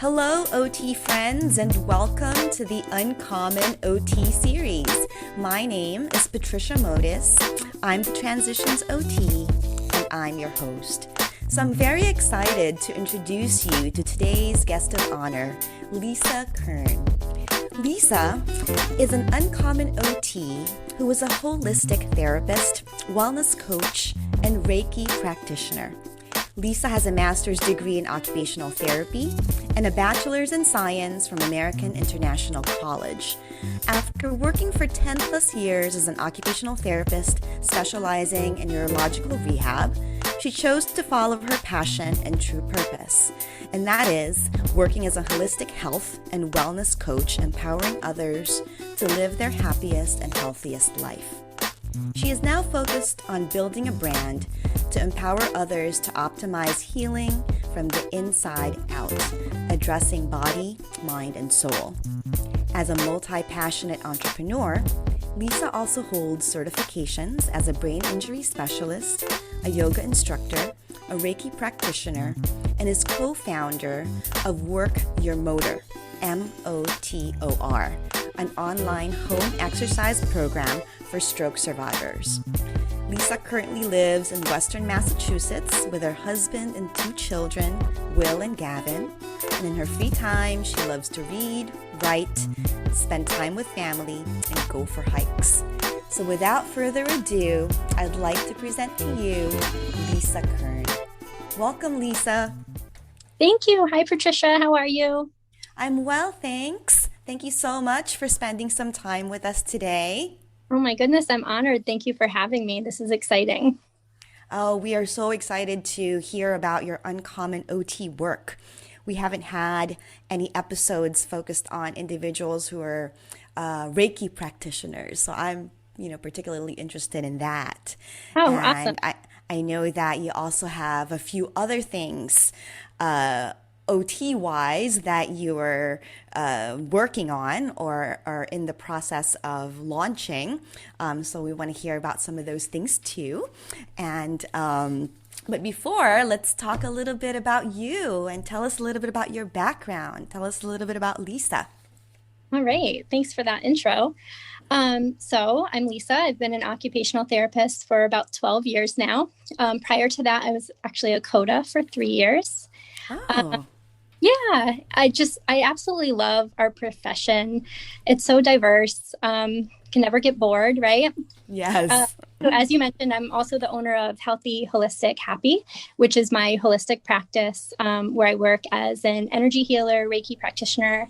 Hello, OT friends, and welcome to the Uncommon OT series. My name is Patricia Modis. I'm the Transitions OT, and I'm your host. So I'm very excited to introduce you to today's guest of honor, Lisa Kern. Lisa is an uncommon OT who is a holistic therapist, wellness coach, and Reiki practitioner. Lisa has a master's degree in occupational therapy and a bachelor's in science from American International College. After working for 10 plus years as an occupational therapist specializing in neurological rehab, she chose to follow her passion and true purpose, and that is working as a holistic health and wellness coach, empowering others to live their happiest and healthiest life. She is now focused on building a brand to empower others to optimize healing from the inside out, addressing body, mind, and soul. As a multi-passionate entrepreneur, Lisa also holds certifications as a brain injury specialist, a yoga instructor, a Reiki practitioner, and is co-founder of Work Your M.O.T.O.R, M-O.T.O.R, an online home exercise program for stroke survivors. Lisa currently lives in Western Massachusetts with her husband and 2 children, Will and Gavin. And in her free time, she loves to read, write, spend time with family, and go for hikes. So without further ado, I'd like to present to you Lisa Kern. Welcome, Lisa. Thank you. Hi, Patricia. How are you? I'm well, thanks. Thank you so much for spending some time with us today. Oh my goodness, I'm honored. Thank you for having me. This is exciting. Oh, we are so excited to hear about your uncommon OT work. We haven't had any episodes focused on individuals who are Reiki practitioners, so I'm, particularly interested in that. Oh, and awesome. I know that you also have a few other things OT-wise that you are working on or are in the process of launching. So we want to hear about some of those things too. And but before, let's talk a little bit about you and tell us a little bit about your background. Tell us a little bit about Lisa. All right. Thanks for that intro. So I'm Lisa. I've been an occupational therapist for about 12 years now. Prior to that, I was actually a CODA for 3 years. Oh. Yeah, I absolutely love our profession. It's so diverse. Can never get bored, right? Yes. So as you mentioned, I'm also the owner of Healthy, Holistic, Happy, which is my holistic practice where I work as an energy healer, Reiki practitioner,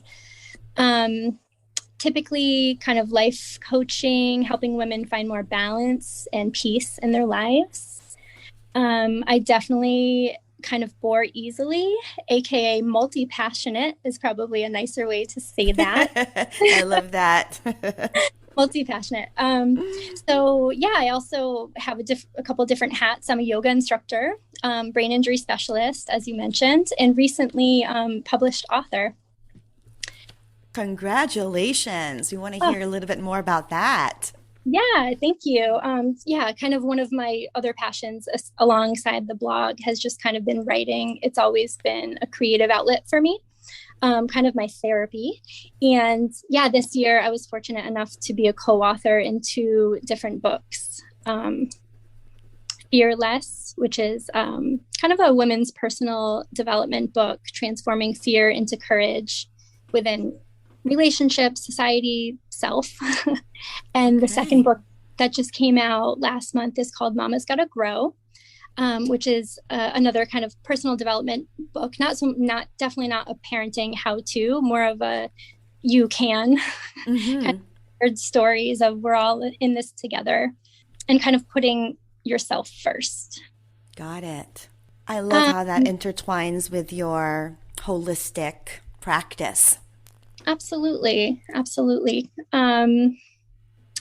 typically kind of life coaching, helping women find more balance and peace in their lives. I definitely kind of bore easily, aka multi-passionate is probably a nicer way to say that. I love that. Multi-passionate. So yeah, I also have a couple different hats. I'm a yoga instructor, brain injury specialist, as you mentioned, and recently published author. Congratulations. We want to hear a little bit more about that. Yeah, thank you. Yeah, kind of one of my other passions alongside the blog has just kind of been writing. It's always been a creative outlet for me, kind of my therapy. And yeah, this year I was fortunate enough to be a co-author in 2 different books. Fearless, which is kind of a women's personal development book, transforming fear into courage within relationships, society, self. And the second book that just came out last month is called Mama's Gotta Grow, which is another kind of personal development book. Definitely not a parenting how-to, more of a you can kind of stories of we're all in this together and kind of putting yourself first. Got it. I love how that intertwines with your holistic practice. Absolutely.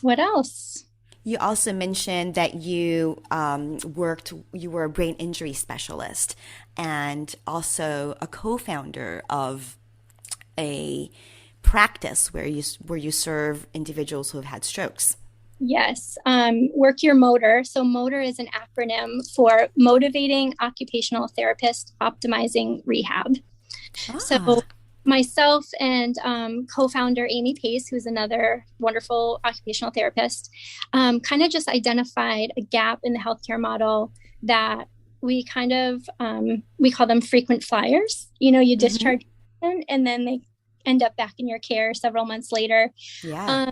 What else? You also mentioned that you were a brain injury specialist and also a co-founder of a practice where you serve individuals who have had strokes. Yes. Work Your M.O.T.O.R. So M.O.T.O.R is an acronym for Motivating Occupational Therapist Optimizing Rehab. So myself and co-founder Amy Pace, who's another wonderful occupational therapist, kind of just identified a gap in the healthcare model that we kind of, we call them frequent flyers. You know, you discharge and then they end up back in your care several months later. Yeah.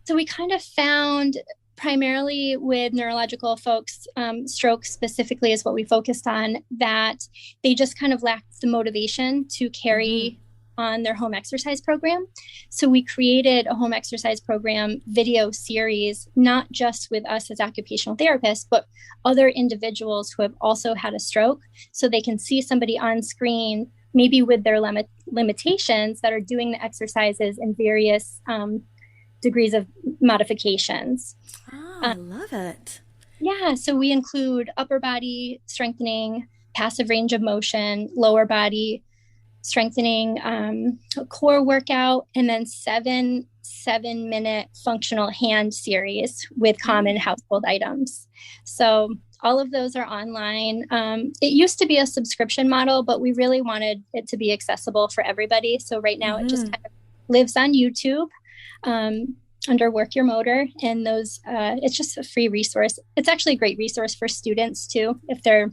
So we kind of found, primarily with neurological folks, stroke specifically is what we focused on, that they just kind of lacked the motivation to carry on their home exercise program. So we created a home exercise program video series, not just with us as occupational therapists, but other individuals who have also had a stroke, so they can see somebody on screen, maybe with their limitations, that are doing the exercises in various degrees of modifications. Oh, I love it. Yeah, so we include upper body strengthening, passive range of motion, lower body strengthening, core workout, and then seven-minute functional hand series with common household items. So all of those are online. It used to be a subscription model, but we really wanted it to be accessible for everybody. So right now it just kind of lives on YouTube under Work Your M.O.T.O.R. And those, it's just a free resource. It's actually a great resource for students too, if they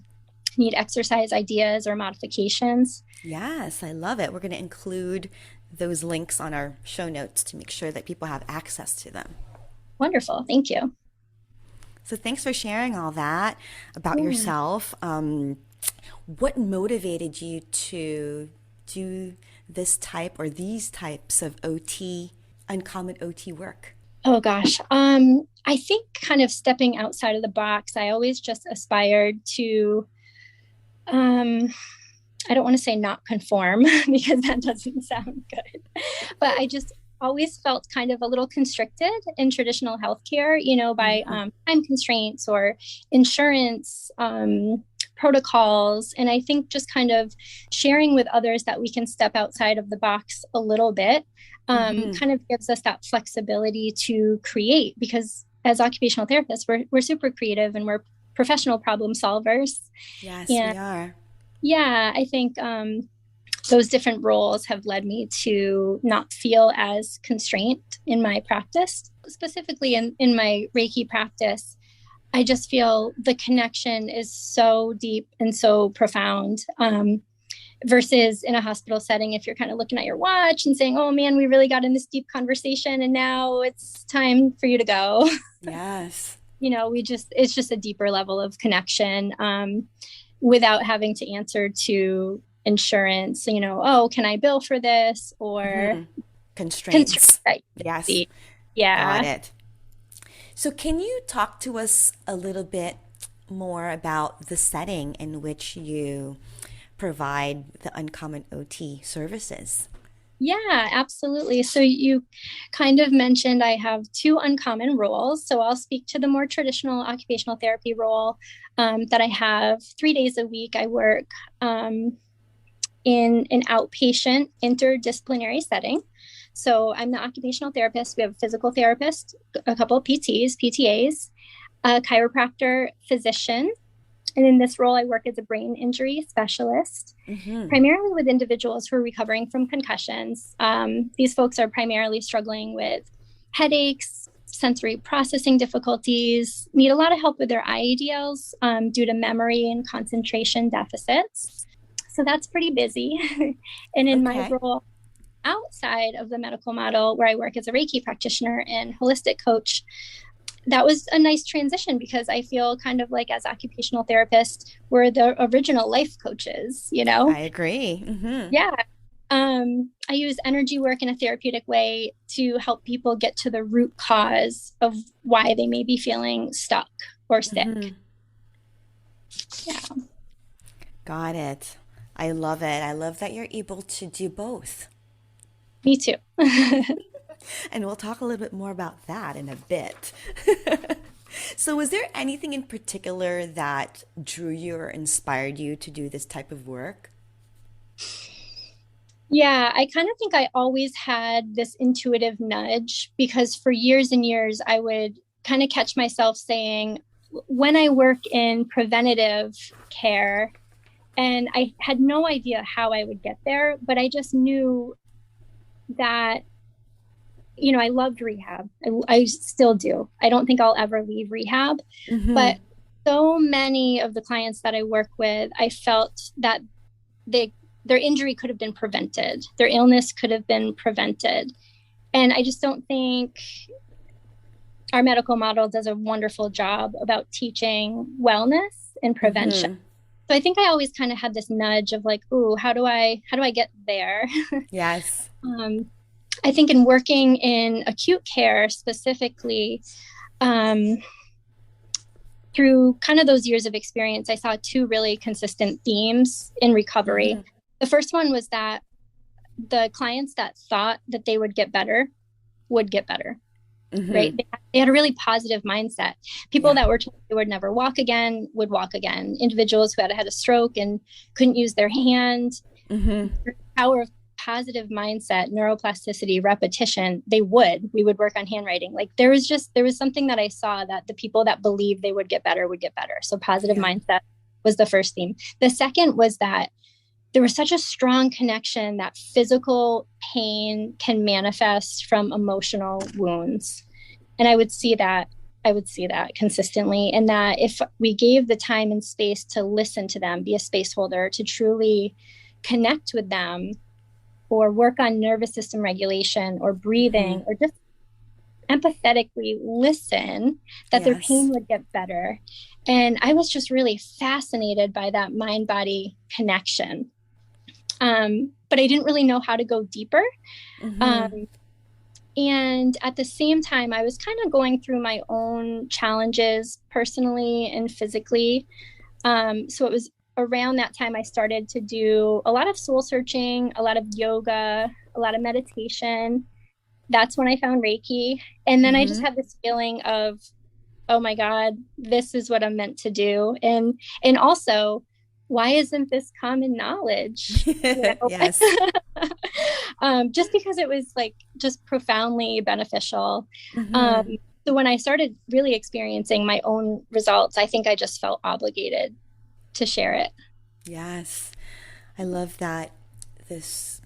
need exercise ideas or modifications. Yes, I love it. We're going to include those links on our show notes to make sure that people have access to them. Wonderful. Thank you. So thanks for sharing all that about yourself. What motivated you to do this type or these types of OT, uncommon OT work? Oh gosh. I think kind of stepping outside of the box, I always just aspired to, I don't want to say not conform because that doesn't sound good, but I just always felt kind of a little constricted in traditional healthcare, you know, by time constraints or insurance protocols. And I think just kind of sharing with others that we can step outside of the box a little bit kind of gives us that flexibility to create, because as occupational therapists, we're super creative and we're professional problem solvers. Yes, we are. Yeah, I think those different roles have led me to not feel as constrained in my practice. Specifically in my Reiki practice, I just feel the connection is so deep and so profound. Versus in a hospital setting, if you're kind of looking at your watch and saying, oh man, we really got in this deep conversation and now it's time for you to go. Yes. You know, it's just a deeper level of connection without having to answer to insurance, you know, oh, can I bill for this? Or constraints. Yes. Yeah. Got it. So can you talk to us a little bit more about the setting in which you provide the uncommon OT services? Yeah, absolutely. So you kind of mentioned I have two uncommon roles. So I'll speak to the more traditional occupational therapy role that I have 3 days a week. I work in an outpatient interdisciplinary setting. So I'm the occupational therapist. We have a physical therapist, a couple of PTs, PTAs, a chiropractor, physician. And in this role, I work as a brain injury specialist, primarily with individuals who are recovering from concussions. These folks are primarily struggling with headaches, sensory processing difficulties, need a lot of help with their IADLs due to memory and concentration deficits. So that's pretty busy. And in my role outside of the medical model, where I work as a Reiki practitioner and holistic coach, that was a nice transition because I feel kind of like as occupational therapists, we're the original life coaches, you know? I agree. Yeah. I use energy work in a therapeutic way to help people get to the root cause of why they may be feeling stuck or sick. Yeah. Got it. I love it. I love that you're able to do both. Me too. And we'll talk a little bit more about that in a bit. So was there anything in particular that drew you or inspired you to do this type of work? Yeah, I kind of think I always had this intuitive nudge because for years and years, I would kind of catch myself saying, when I work in preventative care, And I had no idea how I would get there, but I just knew that, I loved rehab. I still do. I don't think I'll ever leave rehab, but so many of the clients that I work with, I felt that their injury could have been prevented. Their illness could have been prevented. And I just don't think our medical model does a wonderful job about teaching wellness and prevention. So I think I always kind of had this nudge of like, ooh, how do I get there? Yes. I think in working in acute care specifically, through kind of those years of experience, I saw two really consistent themes in recovery. The first one was that the clients that thought that they would get better would get better, right? They had a really positive mindset. People that were told they would never walk again would walk again. Individuals who had a stroke and couldn't use their hand, the power of positive mindset, neuroplasticity, repetition, we would work on handwriting. Like there was something that I saw that the people that believed they would get better would get better. So positive mindset was the first theme. The second was that there was such a strong connection that physical pain can manifest from emotional wounds. And I would see that consistently. And that if we gave the time and space to listen to them, be a space holder, to truly connect with them, or work on nervous system regulation or breathing, or just empathetically listen, that their pain would get better. And I was just really fascinated by that mind-body connection. But I didn't really know how to go deeper. And at the same time, I was kind of going through my own challenges personally and physically. So it was around that time I started to do a lot of soul searching, a lot of yoga, a lot of meditation. That's when I found Reiki. And then I just had this feeling of, oh my God, this is what I'm meant to do. And also, why isn't this common knowledge? Yes. Just because it was like just profoundly beneficial. So when I started really experiencing my own results, I think I just felt obligated to share it. Yes. I love that this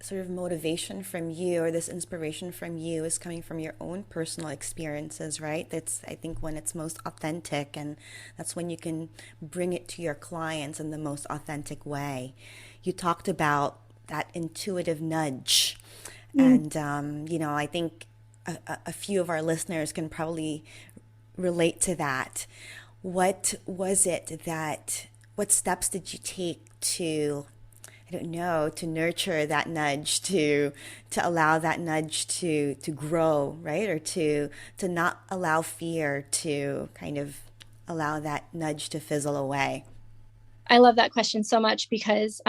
sort of motivation from you, or this inspiration from you, is coming from your own personal experiences, right? That's, I think, when it's most authentic, and that's when you can bring it to your clients in the most authentic way. You talked about that intuitive nudge. And, I think a few of our listeners can probably relate to that. What was it what steps did you take to, to nurture that nudge, to allow that nudge to grow, right? Or to not allow fear to kind of allow that nudge to fizzle away? I love that question so much because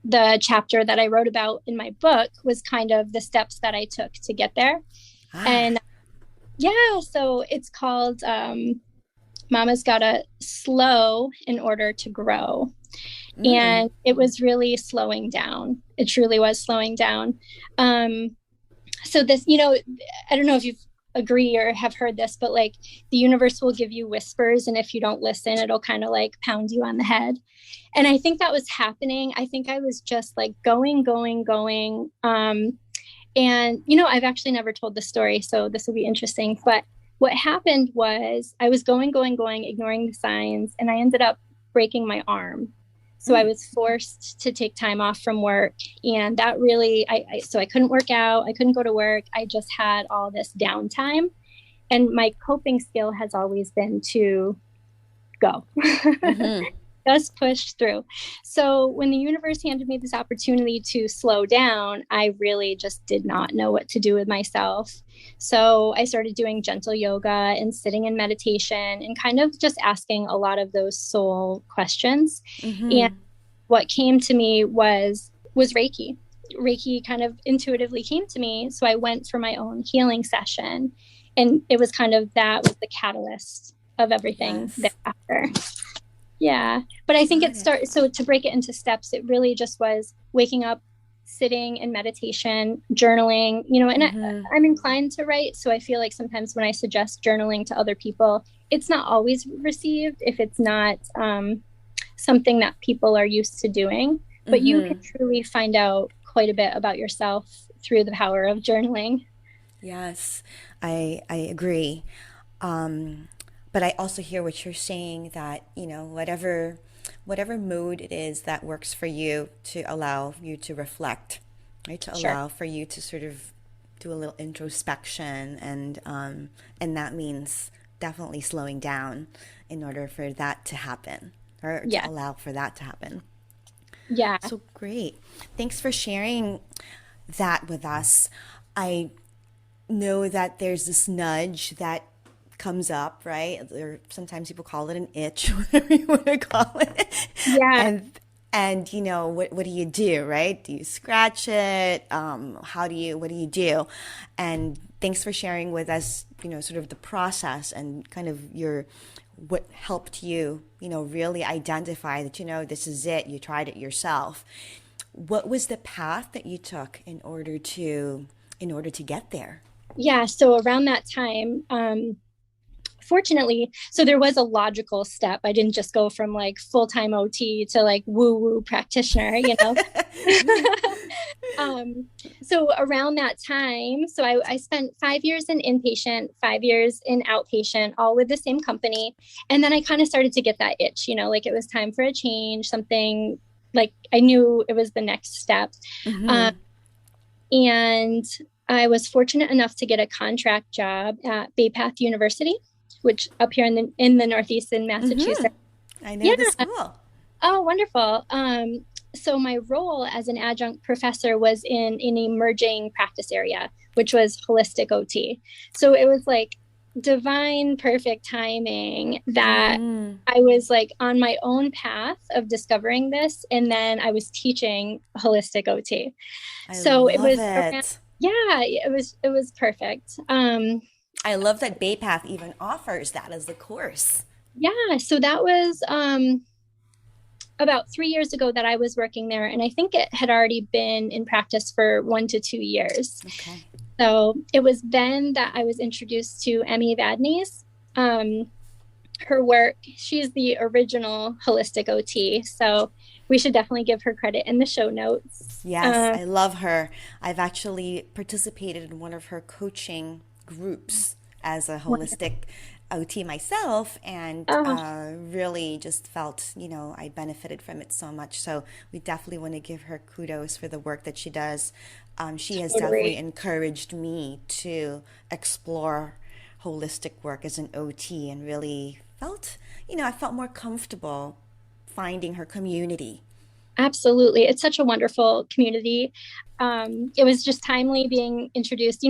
the chapter that I wrote about in my book was kind of the steps that I took to get there. And so it's called Mama's Gotta Slow in Order to Grow. And it was really slowing down. It truly was slowing down. So this, I don't know if you agree or have heard this, but like the universe will give you whispers, and if you don't listen, it'll kind of like pound you on the head. And I think that was happening. I think I was just like going. And, I've actually never told the story, so this will be interesting. But what happened was I was going, ignoring the signs, and I ended up breaking my arm. So I was forced to take time off from work. And that really, so I couldn't work out. I couldn't go to work. I just had all this downtime. And my coping skill has always been to go. Just push through. So when the universe handed me this opportunity to slow down, I really just did not know what to do with myself. So I started doing gentle yoga and sitting in meditation and kind of just asking a lot of those soul questions. And what came to me was Reiki. Reiki kind of intuitively came to me. So I went for my own healing session, and it was kind of, that was the catalyst of everything thereafter. Yeah. But I think it started, so to break it into steps, it really just was waking up, sitting in meditation, journaling, and I'm inclined to write. So I feel like sometimes when I suggest journaling to other people, it's not always received if it's not something that people are used to doing, but you can Mm-hmm. truly find out quite a bit about yourself through the power of journaling. Yes, I agree. Um, but I also hear what you're saying that, whatever mode it is that works for you to allow you to reflect, right? To Sure. allow for you to sort of do a little introspection and that means definitely slowing down in order for that to happen or to Yeah. allow for that to happen. Yeah. So great. Thanks for sharing that with us. I know that there's this nudge that comes up, right? Or sometimes people call it an itch, whatever you want to call it. Yeah. And what do you do, right? Do you scratch it? What do you do? And thanks for sharing with us, sort of the process and kind of what helped you, really identify that, this is it. You tried it yourself. What was the path that you took in order to get there? Yeah. So around that time, fortunately, so there was a logical step. I didn't just go from like full-time OT to like woo-woo practitioner. um, so around that time, so I spent 5 years in inpatient, 5 years in outpatient, all with the same company. And then I kind of started to get that itch, like it was time for a change, something like I knew it was the next step. Um, Mm-hmm. and I was fortunate enough to get a contract job at Bay Path University, which up here in the Northeast in Mm-hmm. Massachusetts. I know Yeah. the school. Oh, wonderful. So my role as an adjunct professor was in an emerging practice area, which was holistic OT. So it was like divine, perfect timing that Mm-hmm. I was like on my own path of discovering this, and then I was teaching holistic OT. I So it love was around, it. yeah, it was perfect. I love that BayPath even offers that as the course. Yeah, so that was about 3 years ago that I was working there, and I think it had already been in practice for 1 to 2 years. Okay. So it was then that I was introduced to Emmy Vadnais. Her work, she's the original holistic OT, so we should definitely give her credit in the show notes. Yes, I love her. I've actually participated in one of her coaching groups as a holistic OT myself and Oh, really just felt, I benefited from it so much. So we definitely want to give her kudos for the work that she does. She has definitely totally. encouraged me to explore holistic work as an OT and really I felt more comfortable finding her community. Absolutely. It's such a wonderful community. It was just timely being introduced.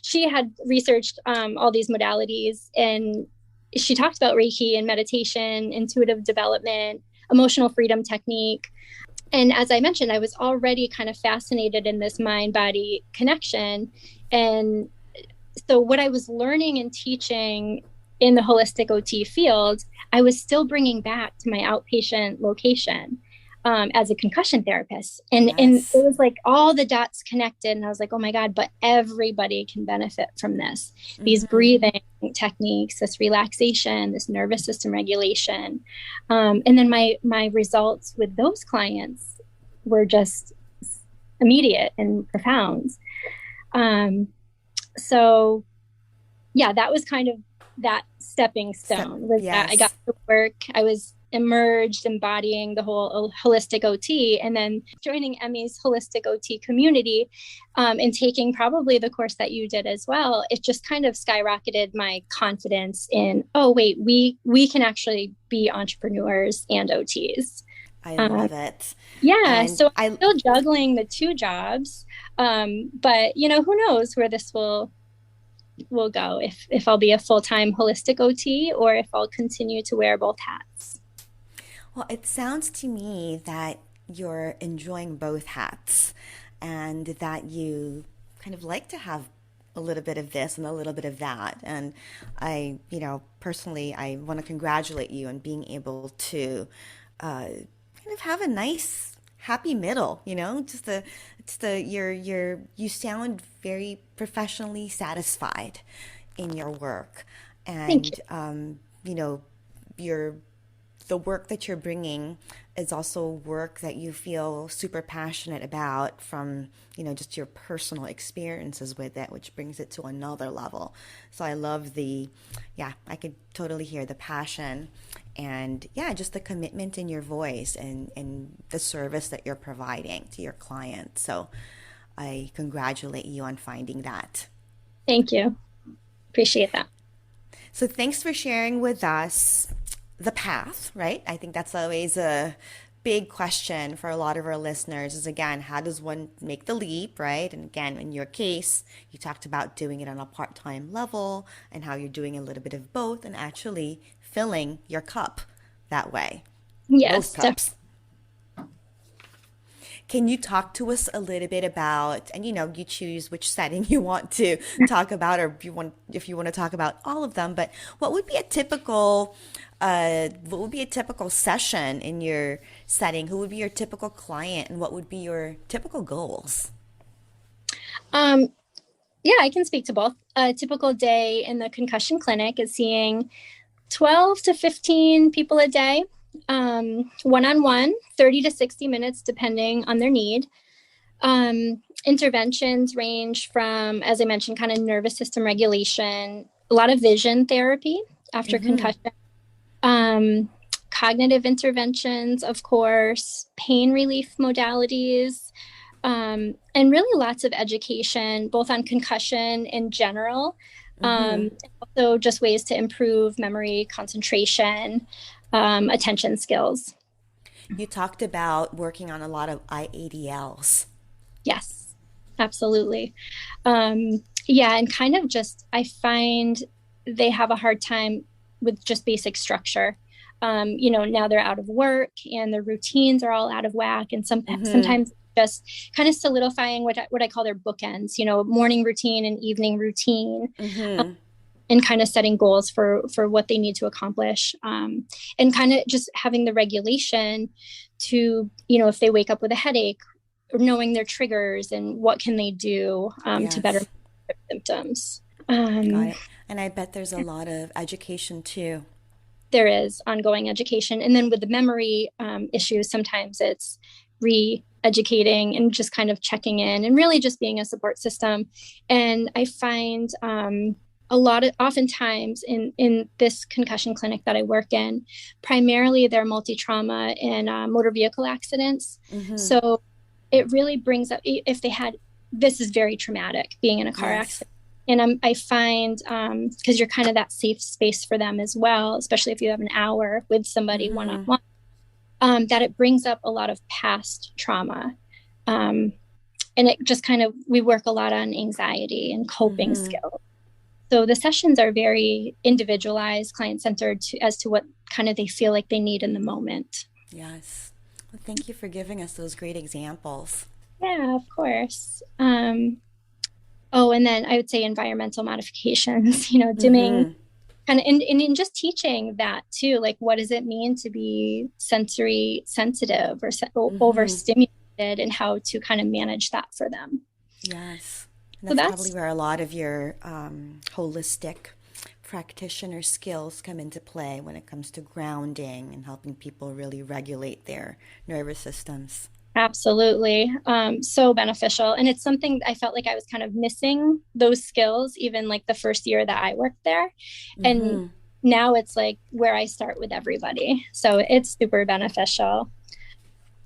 She had researched all these modalities, and she talked about Reiki and meditation, intuitive development, emotional freedom technique. And as I mentioned, I was already kind of fascinated in this mind body connection. And so, what I was learning and teaching in the holistic OT field, I was still bringing back to my outpatient location as a concussion therapist. And it Yes. was like all the dots connected. And I was like, oh my God, but everybody can benefit from this. These Mm-hmm. breathing techniques, this relaxation, this nervous system regulation. And then my results with those clients were just immediate and profound. Um, so yeah, that was kind of that stepping Step. stone was that I got Yes. to work. I was immersed, embodying the whole holistic OT, and then joining Emmy's holistic OT community, and taking probably the course that you did as well. It just kind of skyrocketed my confidence in, oh wait, we can actually be entrepreneurs and OTs. I Um, love it. yeah, And so I'm I still juggling the two jobs, but who knows where this will go, if I'll be a full-time holistic OT or if I'll continue to wear both hats. Well, it sounds to me that you're enjoying both hats and that you kind of like to have a little bit of this and a little bit of that. And personally, I want to congratulate you on being able to kind of have a nice happy middle, you sound very professionally satisfied in your work Thank and you. you're the work that you're bringing is also work that you feel super passionate about from, just your personal experiences with it, which brings it to another level. So I love I could totally hear the passion and just the commitment in your voice and the service that you're providing to your clients. So I congratulate you on finding that. Thank you. Appreciate that. So thanks for sharing with us the path, right? I think that's always a big question for a lot of our listeners is, again, how does one make the leap, right? And again, in your case, you talked about doing it on a part-time level and how you're doing a little bit of both and actually filling your cup that way. Yes. Both cups. Can you talk to us a little bit about, and you choose which setting you want to talk about, or if you want to talk about all of them, but what would be a typical session in your setting? Who would be your typical client, and what would be your typical goals? I can speak to both. A typical day in the concussion clinic is seeing 12 to 15 people a day. One-on-one, 30 to 60 minutes, depending on their need. Interventions range from, as I mentioned, kind of nervous system regulation, a lot of vision therapy after concussion, cognitive interventions, of course, pain relief modalities, and really lots of education, both on concussion in general, and also just ways to improve memory, concentration, attention skills. You talked about working on a lot of IADLs. Yes, absolutely. And kind of just, I find they have a hard time with just basic structure. Now they're out of work and their routines are all out of whack. And sometimes just kind of solidifying what I call their bookends, morning routine and evening routine. And kind of setting goals for what they need to accomplish, and kind of just having the regulation to, if they wake up with a headache, or knowing their triggers and what can they do to better their symptoms. Got it. And I bet there's a lot of education too. There is ongoing education. And then with the memory issues, sometimes it's re-educating and just kind of checking in and really just being a support system. And I find oftentimes in this concussion clinic that I work in, primarily they're multi-trauma and motor vehicle accidents. So it really brings up, if they had, this is very traumatic, being in a car accident. And I find, because you're kind of that safe space for them as well, especially if you have an hour with somebody one-on-one, that it brings up a lot of past trauma. And it just kind of, we work a lot on anxiety and coping skills. So the sessions are very individualized, client-centered as to what kind of they feel like they need in the moment. Yes. Well, thank you for giving us those great examples. Yeah, of course. And then I would say environmental modifications, dimming, kind of, and just teaching that too. Like, what does it mean to be sensory sensitive or overstimulated, and how to kind of manage that for them. Yes. And that's probably where a lot of your holistic practitioner skills come into play when it comes to grounding and helping people really regulate their nervous systems. Absolutely. So beneficial. And it's something I felt like I was kind of missing those skills, even like the first year that I worked there. And now it's like where I start with everybody. So it's super beneficial.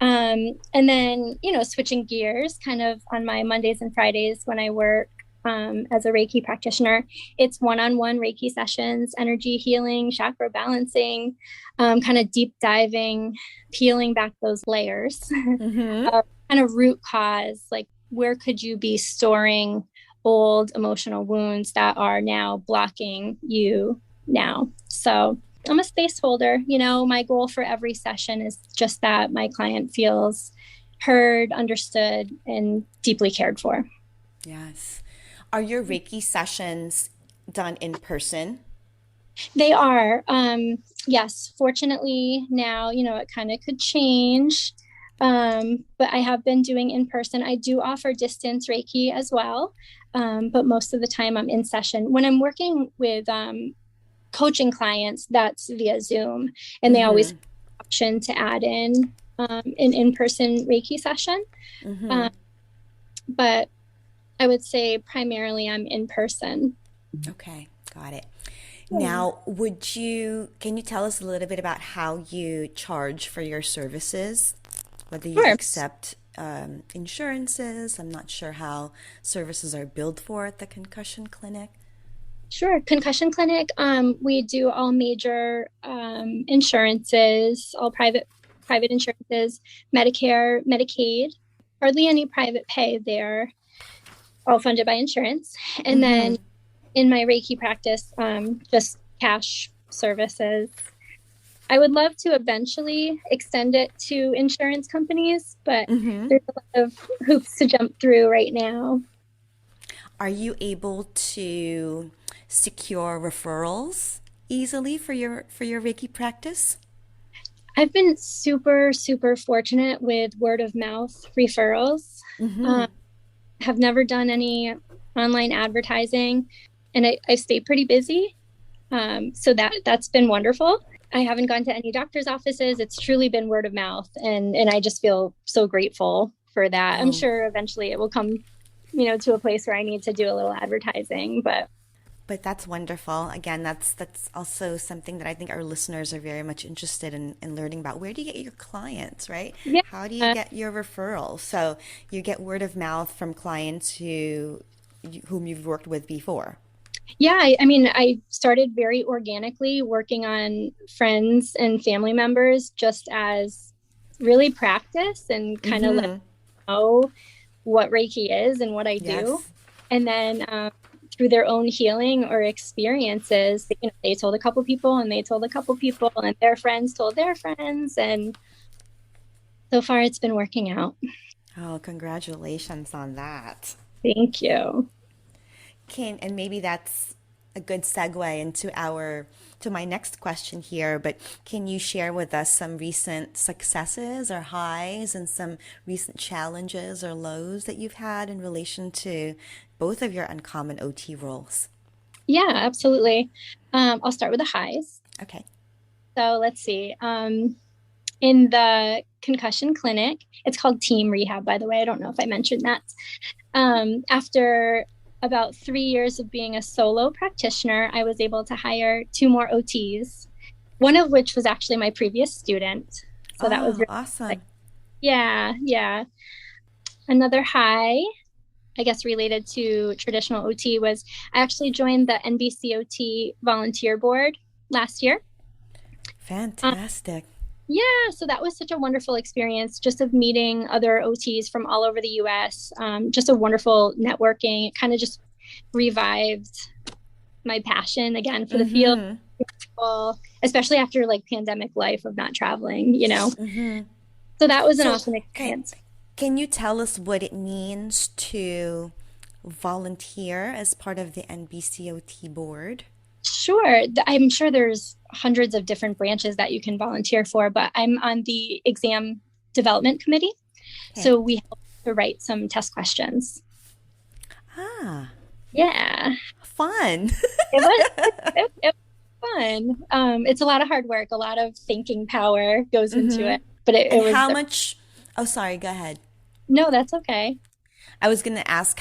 And then, switching gears kind of on my Mondays and Fridays when I work as a Reiki practitioner, it's one-on-one Reiki sessions, energy healing, chakra balancing, kind of deep diving, peeling back those layers, kind of root cause, like where could you be storing old emotional wounds that are now blocking you now. So I'm a space holder. My goal for every session is just that my client feels heard, understood, and deeply cared for. Yes. Are your Reiki sessions done in person? They are. Yes. Fortunately, now, it kind of could change. But I have been doing in person. I do offer distance Reiki as well. But most of the time I'm in session. When I'm working with coaching clients, that's via Zoom. And they always option to add in an in-person Reiki session. But I would say primarily I'm in person. Okay, got it. Now, can you tell us a little bit about how you charge for your services? Whether you Sure. accept insurances? I'm not sure how services are billed for at the concussion clinic. Sure. Concussion clinic, we do all major insurances, all private insurances, Medicare, Medicaid, hardly any private pay there, all funded by insurance. And then in my Reiki practice, just cash services. I would love to eventually extend it to insurance companies, but there's a lot of hoops to jump through right now. Are you able to secure referrals easily for your Reiki practice? I've been super, super fortunate with word of mouth referrals. Have never done any online advertising, and I've stayed pretty busy. So that's been wonderful. I haven't gone to any doctor's offices. It's truly been word of mouth, and I just feel so grateful for that. I'm sure eventually it will come, to a place where I need to do a little advertising, but that's wonderful. Again, that's also something that I think our listeners are very much interested in learning about. Where do you get your clients, right? Yeah. How do you get your referrals? So you get word of mouth from clients whom you've worked with before. Yeah, I started very organically working on friends and family members just as really practice and kind of let them know what Reiki is and what I do. Yes. And then through their own healing or experiences, they told a couple people and they told a couple people and their friends told their friends. And so far it's been working out. Oh, congratulations on that. Thank you. And maybe that's a good segue into my next question here, but can you share with us some recent successes or highs and some recent challenges or lows that you've had in relation to both of your uncommon OT roles? Yeah, absolutely. I'll start with the highs. Okay. So let's see. In the concussion clinic, it's called team rehab, by the way. I don't know if I mentioned that. After about 3 years of being a solo practitioner, I was able to hire 2 more OTs, one of which was actually my previous student. So that was really awesome. Yeah. Another high, I guess, related to traditional OT was I actually joined the NBCOT volunteer board last year. Fantastic. Yeah, so that was such a wonderful experience just of meeting other OTs from all over the US. Just a wonderful networking. It kind of just revived my passion again for the field, especially after like pandemic life of not traveling, So that was an awesome experience. Can you tell us what it means to volunteer as part of the NBCOT board? Sure. I'm sure there's hundreds of different branches that you can volunteer for, but I'm on the exam development committee. Okay. So we help to write some test questions. Yeah. Fun. It was fun. It's a lot of hard work. A lot of thinking power goes into it. But it was how much? Oh, sorry. Go ahead. No, that's okay. I was going to ask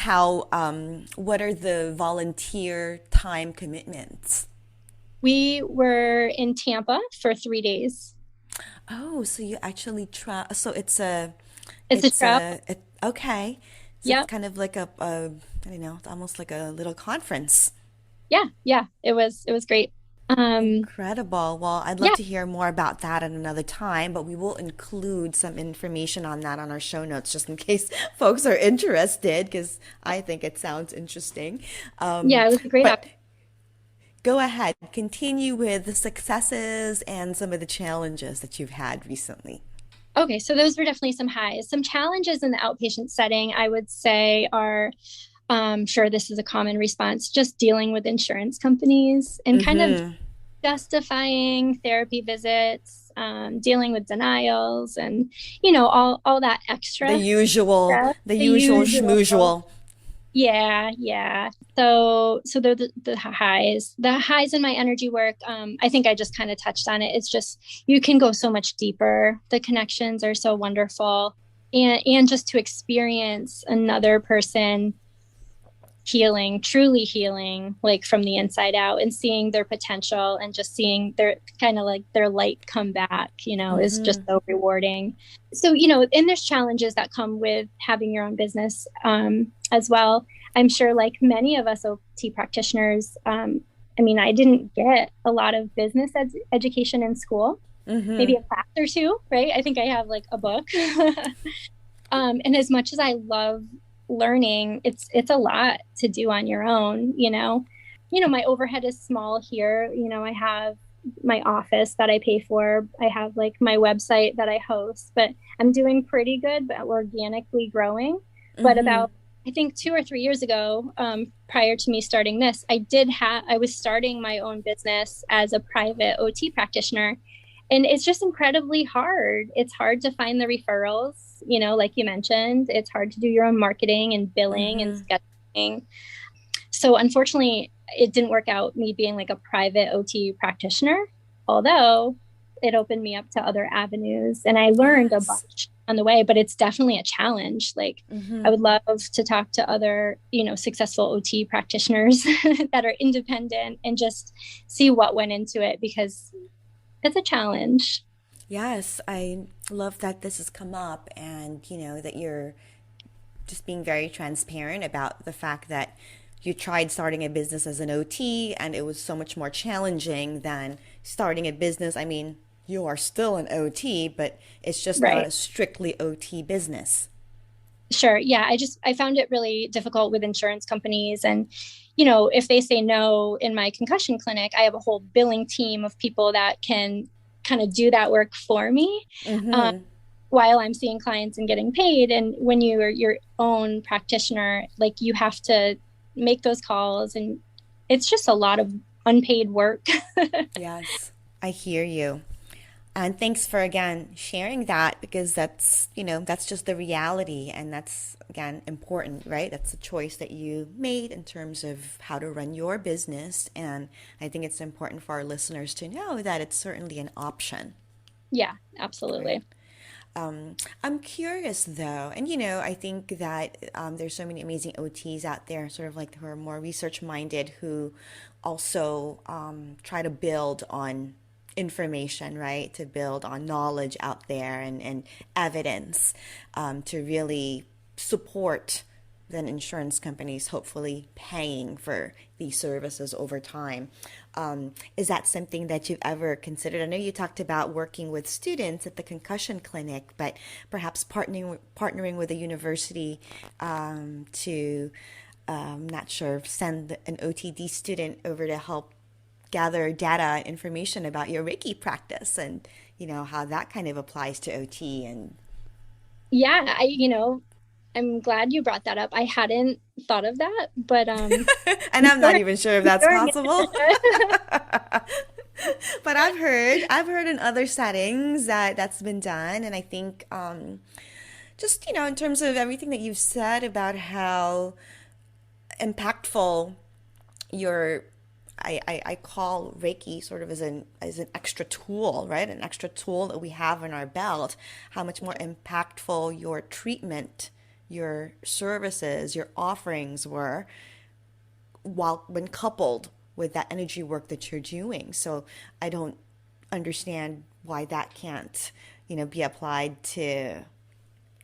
what are the volunteer time commitments? We were in Tampa for 3 days. Oh, so you actually try. So it's a travel. Okay. So it's kind of like I don't know, almost like a little conference. Yeah. It was great. Incredible. Well, I'd love to hear more about that at another time, but we will include some information on that on our show notes just in case folks are interested, because I think it sounds interesting. It was a great opportunity. Go ahead. Continue with the successes and some of the challenges that you've had recently. Okay, so those were definitely some highs. Some challenges in the outpatient setting, I would say, are sure this is a common response, just dealing with insurance companies and kind of justifying therapy visits, dealing with denials and, all that extra. The usual schmoozle. Yeah, yeah. So they're the highs. The highs in my energy work, I think I just kind of touched on it. It's just you can go so much deeper. The connections are so wonderful. And just to experience another person healing, truly healing, like from the inside out and seeing their potential and just seeing their kind of like their light come back, is just Mm-hmm. so rewarding. So, and there's challenges that come with having your own business as well. I'm sure, like many of us OT practitioners, I mean, I didn't get a lot of business education in school, maybe Mm-hmm. a class or two, right? I think I have like a book. And as much as I love learning, it's a lot to do on your own, my overhead is small here. I have my office that I pay for. I have like my website that I host, but I'm doing pretty good, but organically growing. But Mm-hmm. about I think 2 or 3 years ago, prior to me starting this, I was starting my own business as a private OT practitioner, and it's just incredibly hard. It's hard to find the referrals, like you mentioned. It's hard to do your own marketing and billing and Mm-hmm. scheduling. So unfortunately, it didn't work out me being like a private OT practitioner, although it opened me up to other avenues and I learned a Yes. bunch on the way, but it's definitely a challenge. Like I Mm-hmm. would love to talk to other, successful OT practitioners that are independent and just see what went into it because it's a challenge. Yes, I love that this has come up and, that you're just being very transparent about the fact that you tried starting a business as an OT and it was so much more challenging than starting a business. I mean, you are still an OT, but it's just not Right. a strictly OT business. Sure. Yeah. I found it really difficult with insurance companies. And, if they say no in my concussion clinic, I have a whole billing team of people that can kind of do that work for me um, Mm-hmm. while I'm seeing clients and getting paid. And when you are your own practitioner, like you have to make those calls and it's just a lot of unpaid work. Yes, I hear you. And thanks for again sharing that because that's just the reality and that's again important, right? That's a choice that you made in terms of how to run your business. And I think it's important for our listeners to know that it's certainly an option, Yeah, right? absolutely. I'm curious though, and I think that there's so many amazing OTs out there, sort of like who are more research minded, who also try to build on information, right? To build on knowledge out there and evidence to really support then insurance companies hopefully paying for these services over time. Is that something that you've ever considered? I know you talked about working with students at the concussion clinic, but perhaps partnering with a university to, not sure, send an OTD student over to help gather data and information about your Reiki practice and how that kind of applies to OT and Yeah, I'm glad you brought that up. I hadn't thought of that, but and I'm I'm not sure even sure if I'm that's sure possible. But I've heard in other settings that that's been done, and I think just in terms of everything that you've said about how impactful your I call Reiki sort of as an extra tool, right? An extra tool that we have in our belt. How much more impactful your treatment, your services, your offerings were while when coupled with that energy work that you're doing. So I don't understand why that can't, be applied to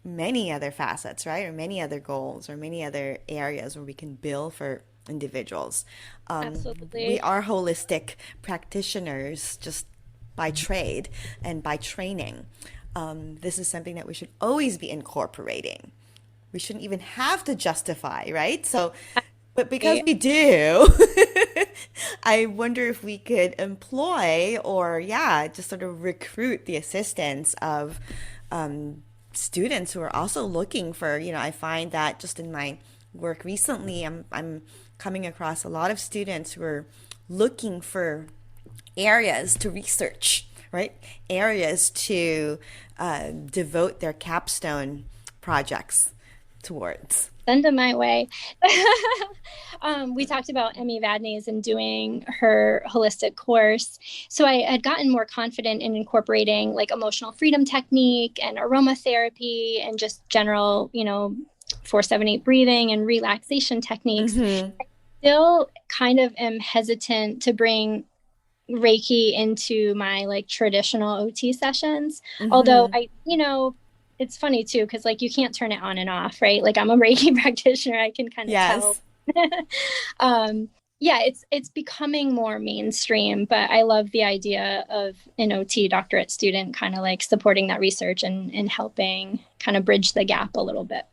many other facets, right? Or many other goals or many other areas where we can bill for individuals. We absolutely. are holistic practitioners just by trade and by training. This is something that we should always be incorporating. We shouldn't even have to justify, right? So, but because we do, I wonder if we could employ or, yeah, just sort of recruit the assistance of students who are also looking for, I find that just in my work recently, I'm coming across a lot of students who are looking for areas to research, right? Areas to devote their capstone projects towards? Send them my way. We talked about Emmy Vadnais and doing her holistic course. So I had gotten more confident in incorporating like emotional freedom technique and aromatherapy and just general, 4-7-8 breathing and relaxation techniques. Mm-hmm. I still kind of am hesitant to bring Reiki into my like traditional OT sessions. Mm-hmm. Although it's funny too, because like you can't turn it on and off, right? Like I'm a Reiki practitioner, I can kind of tell. Yeah, it's becoming more mainstream, but I love the idea of an OT doctorate student kind of like supporting that research and helping kind of bridge the gap a little bit.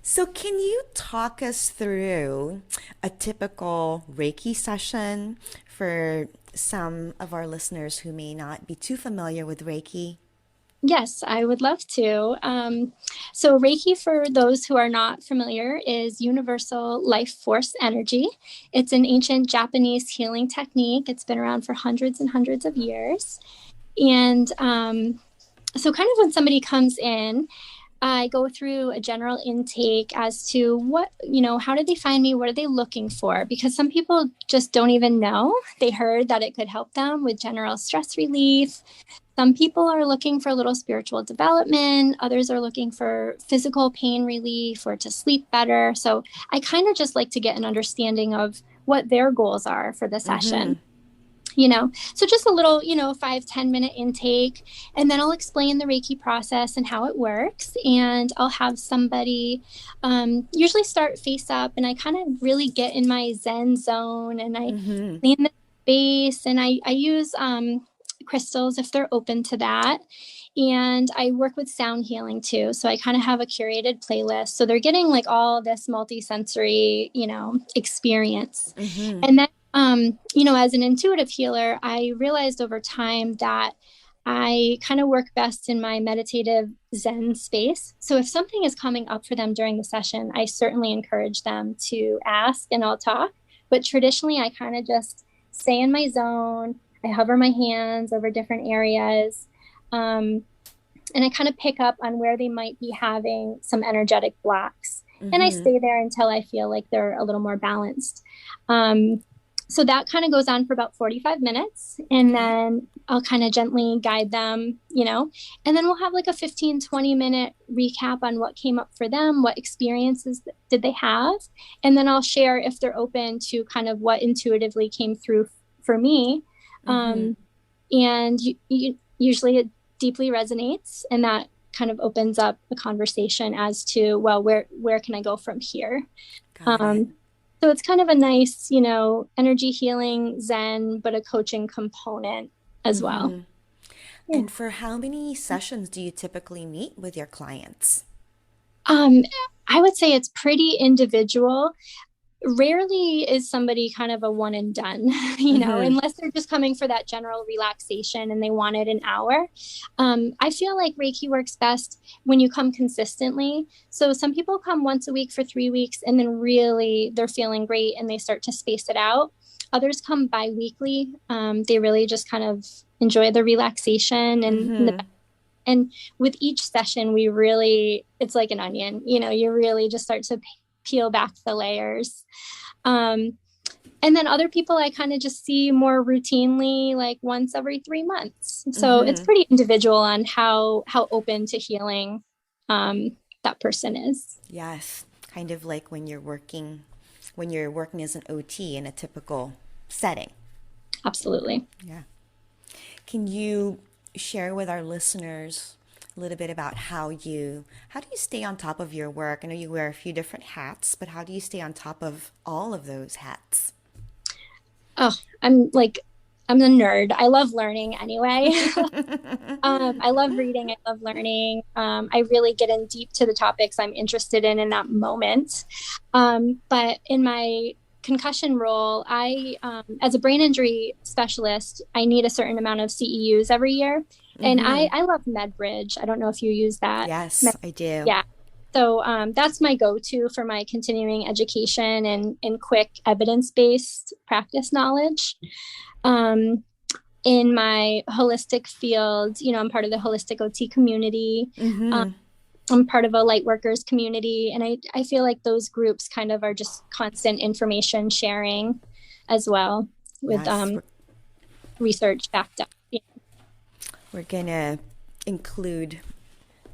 So can you talk us through a typical Reiki session for some of our listeners who may not be too familiar with Reiki? Yes, I would love to. So Reiki, for those who are not familiar, is universal life force energy. It's an ancient Japanese healing technique. It's been around for hundreds and hundreds of years. And so kind of when somebody comes in, I go through a general intake as to what, how did they find me? What are they looking for? Because some people just don't even know. They heard that it could help them with general stress relief. Some people are looking for a little spiritual development. Others are looking for physical pain relief or to sleep better. So I kind of just like to get an understanding of what their goals are for the session. So just a little, 5-10 minute intake, and then I'll explain the Reiki process and how it works. And I'll have somebody usually start face up, and I kind of really get in my Zen zone, and I clean the space, and I use crystals if they're open to that. And I work with sound healing too. So I kind of have a curated playlist. So they're getting like all this multi-sensory, experience. And then as an intuitive healer, I realized over time that I kind of work best in my meditative Zen space. So if something is coming up for them during the session, I certainly encourage them to ask and I'll talk. But traditionally, I kind of just stay in my zone. I hover my hands over different areas. And I kind of pick up on where they might be having some energetic blocks. And I stay there until I feel like they're a little more balanced. So that kind of goes on for about 45 minutes. And then I'll kind of gently guide them, and then we'll have like a 15-20 minute recap on what came up for them, what experiences did they have. And then I'll share if they're open to kind of what intuitively came through for me. And usually it deeply resonates, and that kind of opens up a conversation as to, well, where can I go from here? So it's kind of a nice, energy healing Zen, but a coaching component as well. Yeah. And for how many sessions do you typically meet with your clients? I would say it's pretty individual. Rarely is somebody kind of a one and done, unless they're just coming for that general relaxation and they wanted an hour. I feel like Reiki works best when you come consistently. So some people come once a week for 3 weeks and then really they're feeling great and they start to space it out. Others come bi-weekly. They really just kind of enjoy the relaxation and with each session, it's like an onion, you really just start to peel back the layers. And then other people I kind of just see more routinely, like once every 3 months. So it's pretty individual on how open to healing that person is. Yes. Kind of like when you're working as an OT in a typical setting. Absolutely. Yeah. Can you share with our listeners a little bit about how do you stay on top of your work? I know you wear a few different hats, but how do you stay on top of all of those hats? Oh, I'm a nerd. I love learning anyway. I love reading. I love learning. I really get in deep to the topics I'm interested in that moment. But in my concussion role, I, as a brain injury specialist, I need a certain amount of CEUs every year. And I love MedBridge. I don't know if you use that. Yes, I do. Yeah. So that's my go-to for my continuing education and quick evidence-based practice knowledge. In my holistic field, I'm part of the holistic OT community. I'm part of a light workers community, and I feel like those groups kind of are just constant information sharing as well with Yes, research backed up. Yeah. we're going to include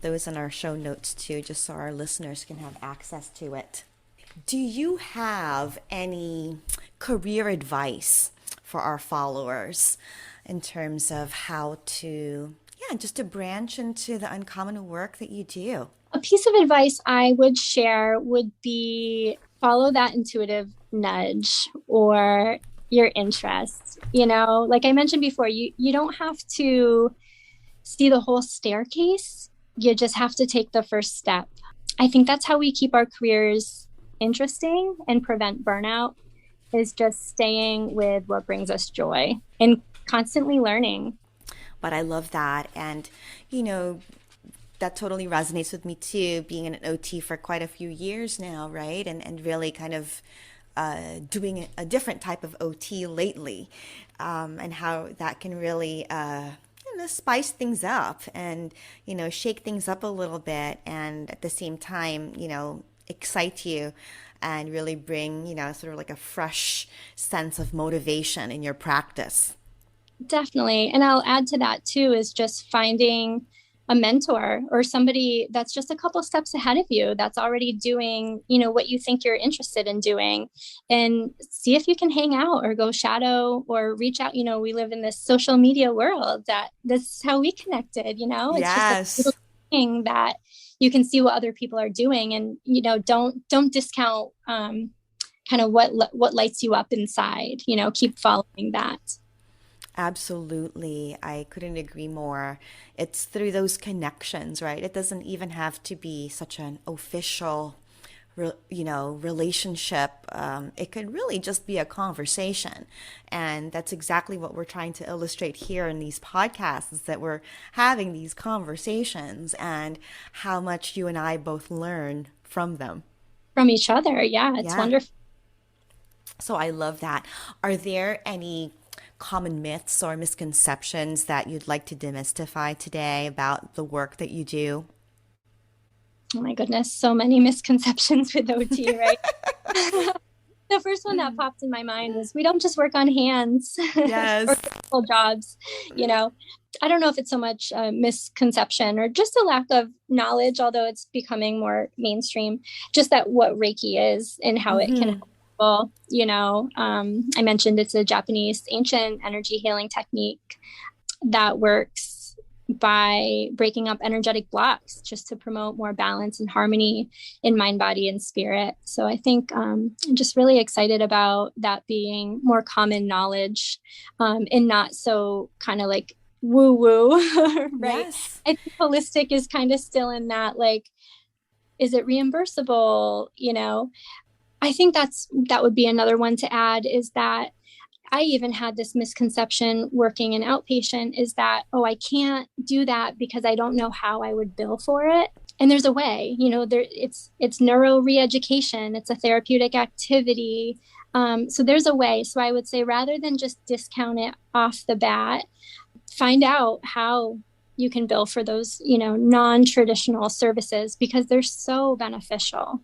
those in our show notes too, just so our listeners can have access to it. Do you have any career advice for our followers in terms of how to, just to branch into the uncommon work that you do? A piece of advice I would share would be follow that intuitive nudge or your interest. Like I mentioned before, you don't have to see the whole staircase. You just have to take the first step. I think that's how we keep our careers interesting and prevent burnout, is just staying with what brings us joy and constantly learning. But I love that. And, that totally resonates with me too, being an OT for quite a few years now, right? And really kind of doing a different type of OT lately, and how that can really spice things up and, shake things up a little bit, and at the same time, excite you and really bring, sort of like a fresh sense of motivation in your practice. Definitely. And I'll add to that too, is just finding a mentor or somebody that's just a couple steps ahead of you, that's already doing, what you think you're interested in doing, and see if you can hang out or go shadow or reach out. We live in this social media world that this is how we connected, it's Yes. just a thing that you can see what other people are doing, and, don't discount kind of what lights you up inside, keep following that. Absolutely. I couldn't agree more. It's through those connections, right? It doesn't even have to be such an official, relationship. It could really just be a conversation. And that's exactly what we're trying to illustrate here in these podcasts, is that we're having these conversations and how much you and I both learn from them. From each other. Yeah, it's wonderful. So I love that. Are there any common myths or misconceptions that you'd like to demystify today about the work that you do? Oh my goodness, so many misconceptions with OT, right? The first one that popped in my mind was we don't just work on hands. Yes. Or physical jobs. I don't know if it's so much a misconception or just a lack of knowledge, although it's becoming more mainstream, just that what Reiki is and how it can help. I mentioned it's a Japanese ancient energy healing technique that works by breaking up energetic blocks just to promote more balance and harmony in mind, body, and spirit. So I think I'm just really excited about that being more common knowledge, and not so kind of like woo woo, right? Yes. I think holistic is kind of still in that, like, is it reimbursable? I think that would be another one to add, is that I even had this misconception working in outpatient, is that, oh, I can't do that because I don't know how I would bill for it. And there's a way, it's neuro re-education. It's a therapeutic activity. So there's a way. So I would say, rather than just discount it off the bat, find out how you can bill for those, non-traditional services, because they're so beneficial.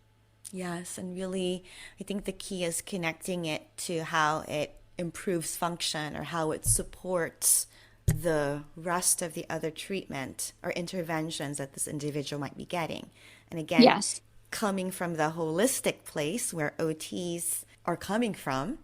Yes, and really, I think the key is connecting it to how it improves function or how it supports the rest of the other treatment or interventions that this individual might be getting. And again, yes, coming from the holistic place where OTs are coming from,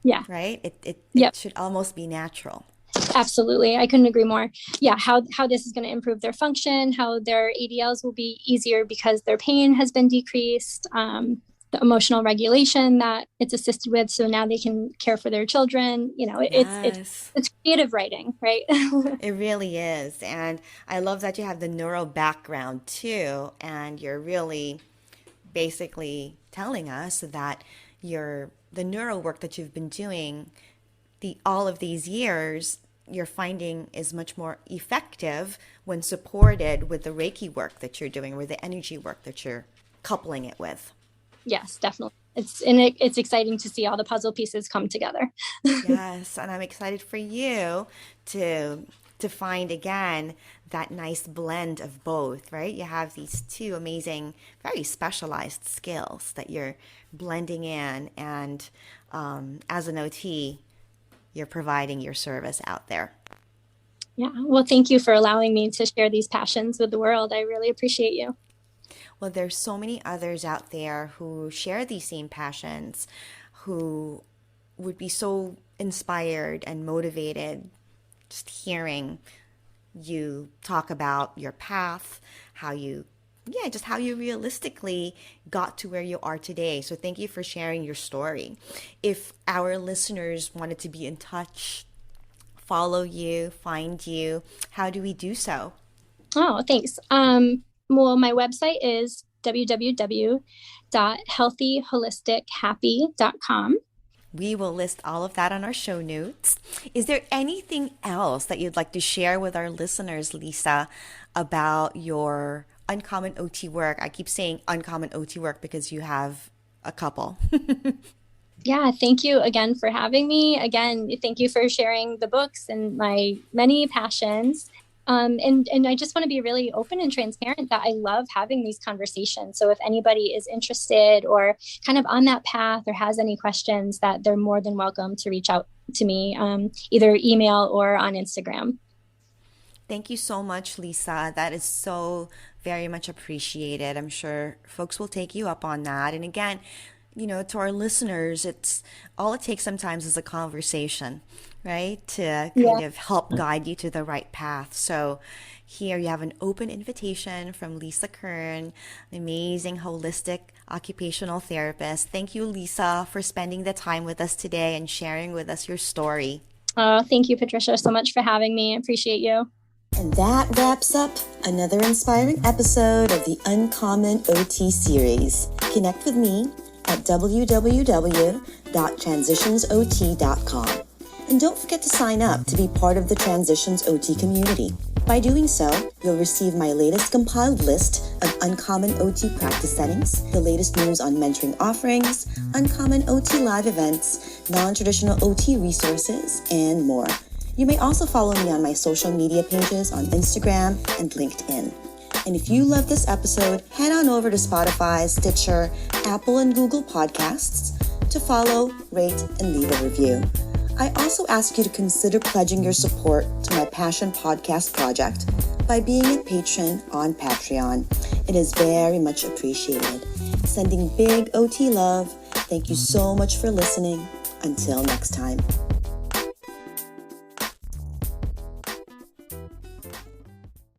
yeah, right? It yep. should almost be natural. Absolutely. I couldn't agree more. Yeah. How this is going to improve their function, how their ADLs will be easier because their pain has been decreased, the emotional regulation that it's assisted with. So now they can care for their children. Yes. It's creative writing, right? It really is. And I love that you have the neuro background too. And you're really basically telling us that the neuro work that you've been doing all of these years, you're finding is much more effective when supported with the Reiki work that you're doing, or the energy work that you're coupling it with. Yes, definitely. It's exciting to see all the puzzle pieces come together. Yes, and I'm excited for you to to find again that nice blend of both, right? You have these two amazing, very specialized skills that you're blending in, and as an OT, you're providing your service out there. Yeah. Well, thank you for allowing me to share these passions with the world. I really appreciate you. Well, there's so many others out there who share these same passions, who would be so inspired and motivated just hearing you talk about your path, how you realistically got to where you are today. So thank you for sharing your story. If our listeners wanted to be in touch, follow you, find you, how do we do so? Oh, thanks. Well, my website is www.healthyholistichappy.com. We will list all of that on our show notes. Is there anything else that you'd like to share with our listeners, Lisa, about your uncommon OT work? I keep saying uncommon OT work because you have a couple. Yeah, thank you again for having me. Again, thank you for sharing the books and my many passions. And I just want to be really open and transparent that I love having these conversations. So if anybody is interested or kind of on that path or has any questions, that they're more than welcome to reach out to me, either email or on Instagram. Thank you so much, Lisa. That is so very much appreciated. I'm sure folks will take you up on that. And again, to our listeners, it's all it takes sometimes is a conversation, right? To kind of help guide you to the right path. So here you have an open invitation from Lisa Kern, an amazing holistic occupational therapist. Thank you, Lisa, for spending the time with us today and sharing with us your story. Thank you, Patricia, so much for having me. I appreciate you. And that wraps up another inspiring episode of the Uncommon OT series. Connect with me at www.transitionsot.com. And don't forget to sign up to be part of the Transitions OT community. By doing so, you'll receive my latest compiled list of uncommon OT practice settings, the latest news on mentoring offerings, uncommon OT live events, non-traditional OT resources, and more. You may also follow me on my social media pages on Instagram and LinkedIn. And if you love this episode, head on over to Spotify, Stitcher, Apple, and Google Podcasts to follow, rate, and leave a review. I also ask you to consider pledging your support to my Passion Podcast project by being a patron on Patreon. It is very much appreciated. Sending big OT love. Thank you so much for listening. Until next time.